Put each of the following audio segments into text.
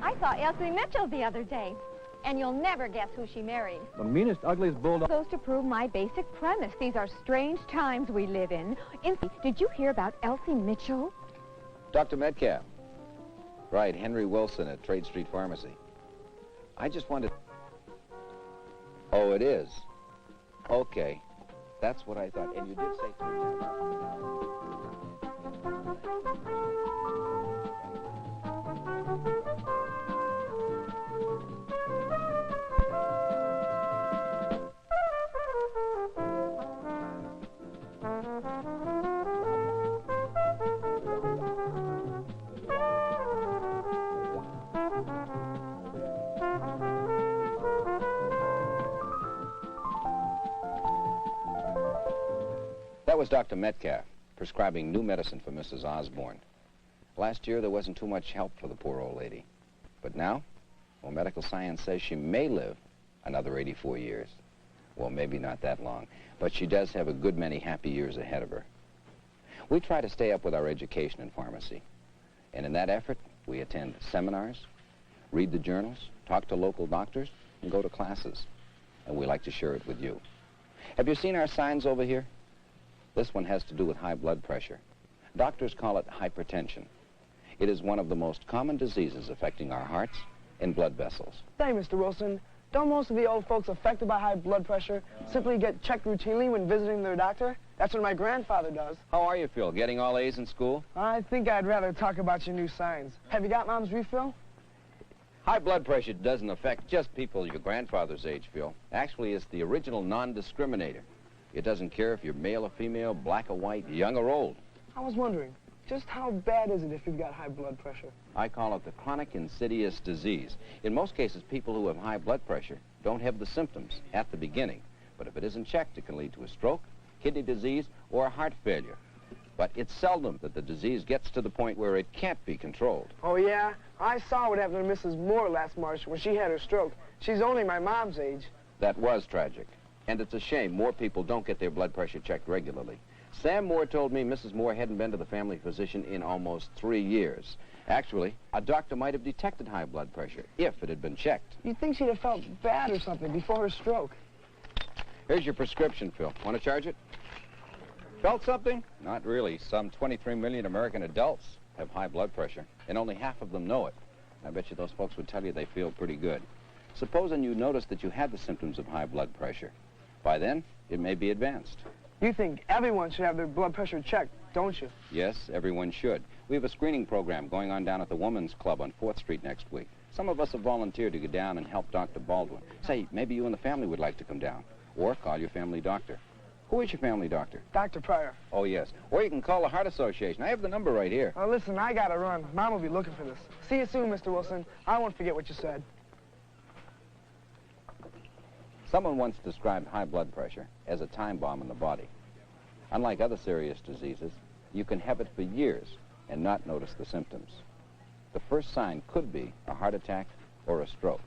I saw Elsie Mitchell the other day, and you'll never guess who she married. The meanest, ugliest bulldog. Goes to prove my basic premise. These are strange times we live in. Did you hear about Elsie Mitchell? Dr. Metcalf. Right, Henry Wilson at Trade Street Pharmacy. I just wanted... Oh, it is? Okay. That's what I thought. And you did say... That was Dr. Metcalf, prescribing new medicine for Mrs. Osborne. Last year, there wasn't too much help for the poor old lady. But now, well, medical science says she may live another 84 years. Well, maybe not that long, but she does have a good many happy years ahead of her. We try to stay up with our education in pharmacy. And in that effort, we attend seminars, read the journals, talk to local doctors, and go to classes. And we like to share it with you. Have you seen our signs over here? This one has to do with high blood pressure. Doctors call it hypertension. It is one of the most common diseases affecting our hearts and blood vessels. Say, Mr. Wilson, don't most of the old folks affected by high blood pressure simply get checked routinely when visiting their doctor? That's what my grandfather does. How are you, Phil? Getting all A's in school? I think I'd rather talk about your new signs. Have you got Mom's refill? High blood pressure doesn't affect just people your grandfather's age, Phil. Actually, it's the original non-discriminator. It doesn't care if you're male or female, black or white, young or old. I was wondering, just how bad is it if you've got high blood pressure? I call it the chronic insidious disease. In most cases, people who have high blood pressure don't have the symptoms at the beginning. But if it isn't checked, it can lead to a stroke, kidney disease, or heart failure. But it's seldom that the disease gets to the point where it can't be controlled. Oh, yeah? I saw what happened to Mrs. Moore last March when she had her stroke. She's only my mom's age. That was tragic. And it's a shame more people don't get their blood pressure checked regularly. Sam Moore told me Mrs. Moore hadn't been to the family physician in almost 3 years. Actually, a doctor might have detected high blood pressure if it had been checked. You'd think she'd have felt bad or something before her stroke. Here's your prescription, Phil. Want to charge it? Felt something? Not really. Some 23 million American adults have high blood pressure, and only half of them know it. I bet you those folks would tell you they feel pretty good. Supposing you noticed that you had the symptoms of high blood pressure. By then, it may be advanced. You think everyone should have their blood pressure checked, don't you? Yes, everyone should. We have a screening program going on down at the Women's Club on 4th Street next week. Some of us have volunteered to go down and help Dr. Baldwin. Say, maybe you and the family would like to come down. Or call your family doctor. Who is your family doctor? Dr. Pryor. Oh, yes. Or you can call the Heart Association. I have the number right here. Oh, listen, I gotta run. Mom will be looking for this. See you soon, Mr. Wilson. I won't forget what you said. Someone once described high blood pressure as a time bomb in the body. Unlike other serious diseases, you can have it for years and not notice the symptoms. The first sign could be a heart attack or a stroke.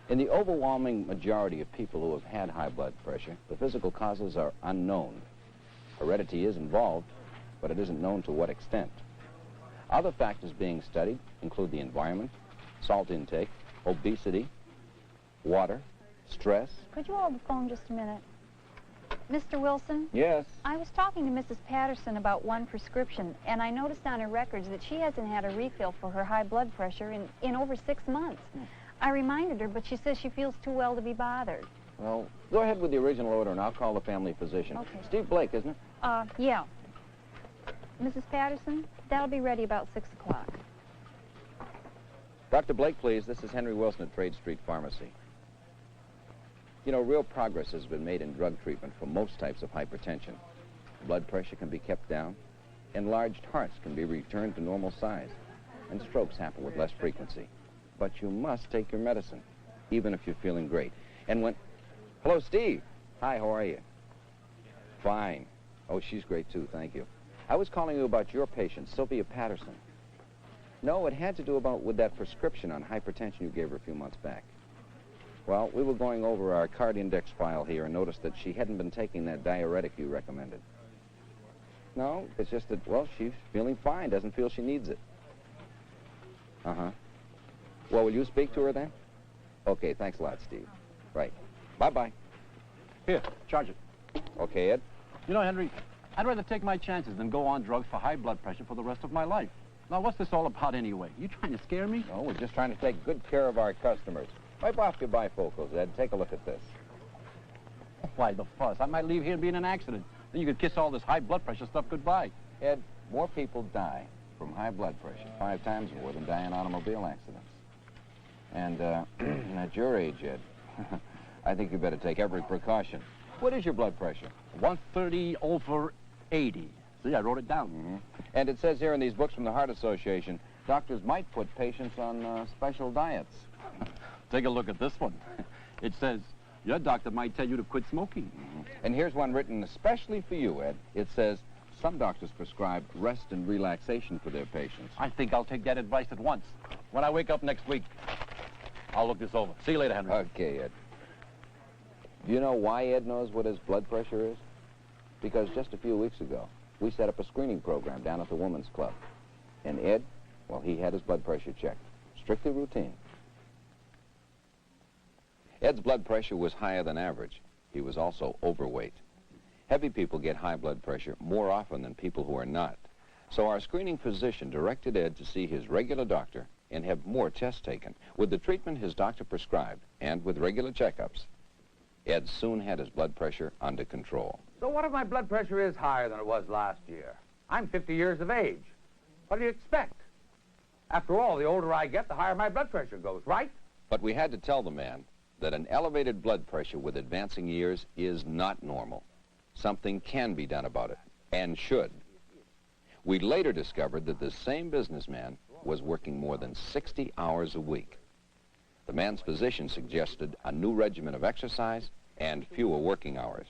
In the overwhelming majority of people who have had high blood pressure, the physical causes are unknown. Heredity is involved, but it isn't known to what extent. Other factors being studied include the environment, salt intake, obesity, water, stress. Could you hold the phone just a minute? Mr. Wilson? Yes. I was talking to Mrs. Patterson about one prescription, and I noticed on her records that she hasn't had a refill for her high blood pressure in over 6 months. I reminded her, but she says she feels too well to be bothered. Well, go ahead with the original order, and I'll call the family physician. Okay. Steve Blake, isn't it? Yeah. Mrs. Patterson, that'll be ready about 6 o'clock. Dr. Blake, please. This is Henry Wilson at Trade Street Pharmacy. You know, real progress has been made in drug treatment for most types of hypertension. Blood pressure can be kept down, enlarged hearts can be returned to normal size, and strokes happen with less frequency. But you must take your medicine, even if you're feeling great. And when... Hello, Steve. Hi, how are you? Fine. Oh, she's great, too, thank you. I was calling you about your patient, Sylvia Patterson. No, it had to do with that prescription on hypertension you gave her a few months back. Well, we were going over our card index file here and noticed that she hadn't been taking that diuretic you recommended. No, it's just that, well, she's feeling fine, doesn't feel she needs it. Uh-huh. Well, will you speak to her then? Okay, thanks a lot, Steve. Right. Bye-bye. Here, charge it. Okay, Ed? You know, Henry, I'd rather take my chances than go on drugs for high blood pressure for the rest of my life. Now, what's this all about anyway? You trying to scare me? No, we're just trying to take good care of our customers. Wipe off your bifocals, Ed. Take a look at this. Why, the fuss? I might leave here and be in an accident. Then you could kiss all this high blood pressure stuff goodbye. Ed, more people die from high blood pressure, 5 times more than die in automobile accidents. And at your age, Ed, I think you better take every precaution. What is your blood pressure? 130/80. See, I wrote it down. Mm-hmm. And it says here in these books from the Heart Association, doctors might put patients on special diets. Take a look at this one. It says, your doctor might tell you to quit smoking. Mm-hmm. And here's one written especially for you, Ed. It says, some doctors prescribe rest and relaxation for their patients. I think I'll take that advice at once. When I wake up next week, I'll look this over. See you later, Henry. Okay, Ed. Do you know why Ed knows what his blood pressure is? Because just a few weeks ago, we set up a screening program down at the Women's Club. And Ed, well, he had his blood pressure checked. Strictly routine. Ed's blood pressure was higher than average. He was also overweight. Heavy people get high blood pressure more often than people who are not. So our screening physician directed Ed to see his regular doctor and have more tests taken. With the treatment his doctor prescribed and with regular checkups, Ed soon had his blood pressure under control. So what if my blood pressure is higher than it was last year? I'm 50 years of age. What do you expect? After all, the older I get, the higher my blood pressure goes, right? But we had to tell the man that an elevated blood pressure with advancing years is not normal. Something can be done about it, and should. We later discovered that the same businessman was working more than 60 hours a week. The man's physician suggested a new regimen of exercise and fewer working hours,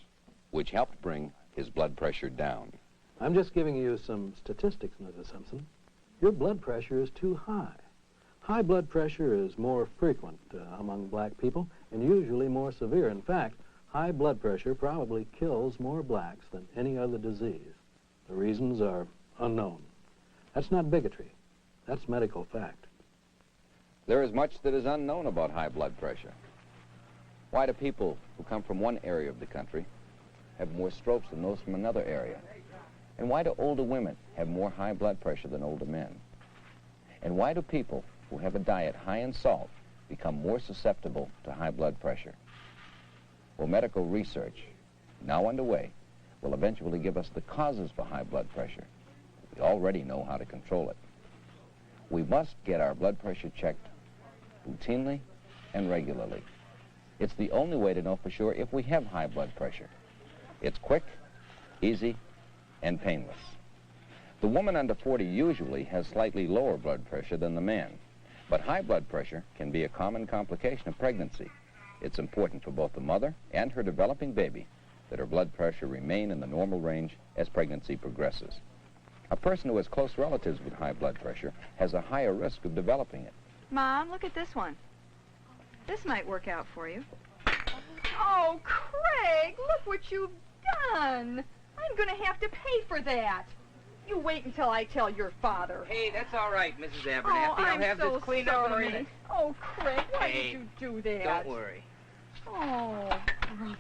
which helped bring his blood pressure down. I'm just giving you some statistics, Mrs. Simpson. Your blood pressure is too high. High blood pressure is more frequent among black people and usually more severe. In fact, high blood pressure probably kills more blacks than any other disease. The reasons are unknown. That's not bigotry. That's medical fact. There is much that is unknown about high blood pressure. Why do people who come from one area of the country have more strokes than those from another area? And why do older women have more high blood pressure than older men? And why do people who have a diet high in salt become more susceptible to high blood pressure? Well, medical research, now underway, will eventually give us the causes for high blood pressure. We already know how to control it. We must get our blood pressure checked routinely and regularly. It's the only way to know for sure if we have high blood pressure. It's quick, easy, and painless. The woman under 40 usually has slightly lower blood pressure than the man, but high blood pressure can be a common complication of pregnancy. It's important for both the mother and her developing baby that her blood pressure remain in the normal range as pregnancy progresses. A person who has close relatives with high blood pressure has a higher risk of developing it. Mom, look at this one. This might work out for you. Oh, Craig, look what you've done. I'm going to have to pay for that. You wait until I tell your father. Hey, that's all right, Mrs. Abernathy. Oh, I'll have so this cleaned up in a sorry. minute. Oh, Craig, why Hey, did you do that? Don't worry. Oh, brother.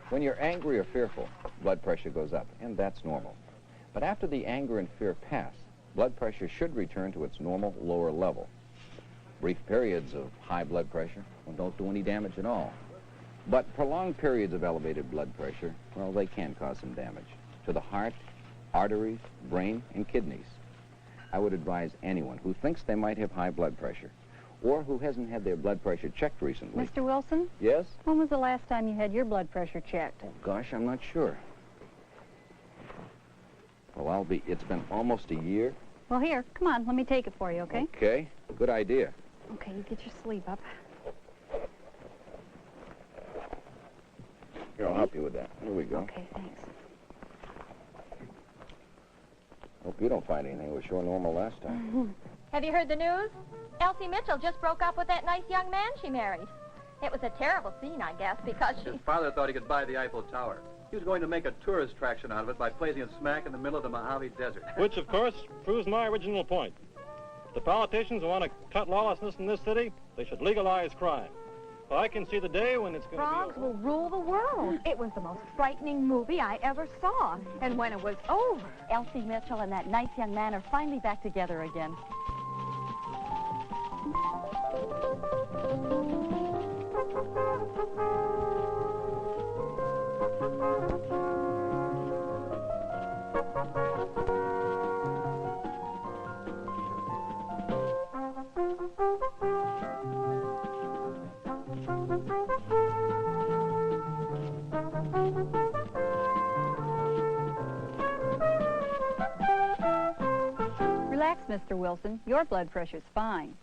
When you're angry or fearful, blood pressure goes up, and that's normal. But after the anger and fear pass, blood pressure should return to its normal lower level. Brief periods of high blood pressure don't do any damage at all. But prolonged periods of elevated blood pressure, well, they can cause some damage to the heart, arteries, brain, and kidneys. I would advise anyone who thinks they might have high blood pressure or who hasn't had their blood pressure checked recently. Mr. Wilson, Yes? when was the last time you had your blood pressure checked? Oh, gosh, I'm not sure. Well, it's been almost a year. Well, here, come on, let me take it for you, okay? Okay, good idea. Okay, you get your sleeve up. Here, I'll help you with that. Here we go. Okay, thanks. Hope you don't find anything. It was sure normal last time. Have you heard the news? Elsie Mitchell just broke up with that nice young man she married. It was a terrible scene, I guess, because she... His father thought he could buy the Eiffel Tower. He was going to make a tourist attraction out of it by placing it smack in the middle of the Mojave Desert. Which, of course, proves my original point. If the politicians want to cut lawlessness in this city, they should legalize crime. Well, I can see the day when it's going to be... Frogs will rule the world. It was the most frightening movie I ever saw. And when it was over... Elsie Mitchell and that nice young man are finally back together again. Relax, Mr. Wilson. Your blood pressure's fine.